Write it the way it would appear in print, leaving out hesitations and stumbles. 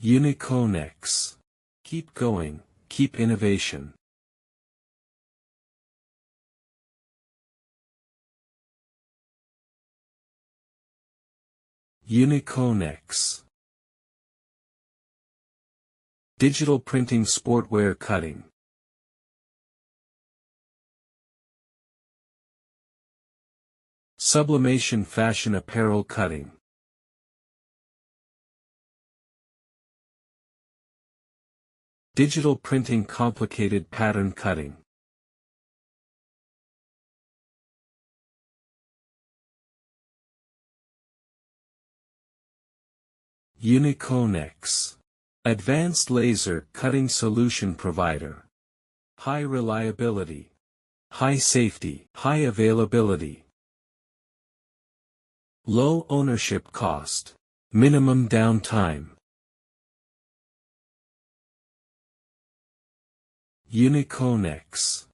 Unikonex. Keep going, keep innovation. Unikonex. Digital printing, sportwear cutting. Sublimation, fashion apparel cutting. Digital printing, complicated pattern cutting. Unikonex. Advanced laser cutting solution provider. High reliability. High safety. High availability. Low ownership cost. Minimum downtime. Unikonex.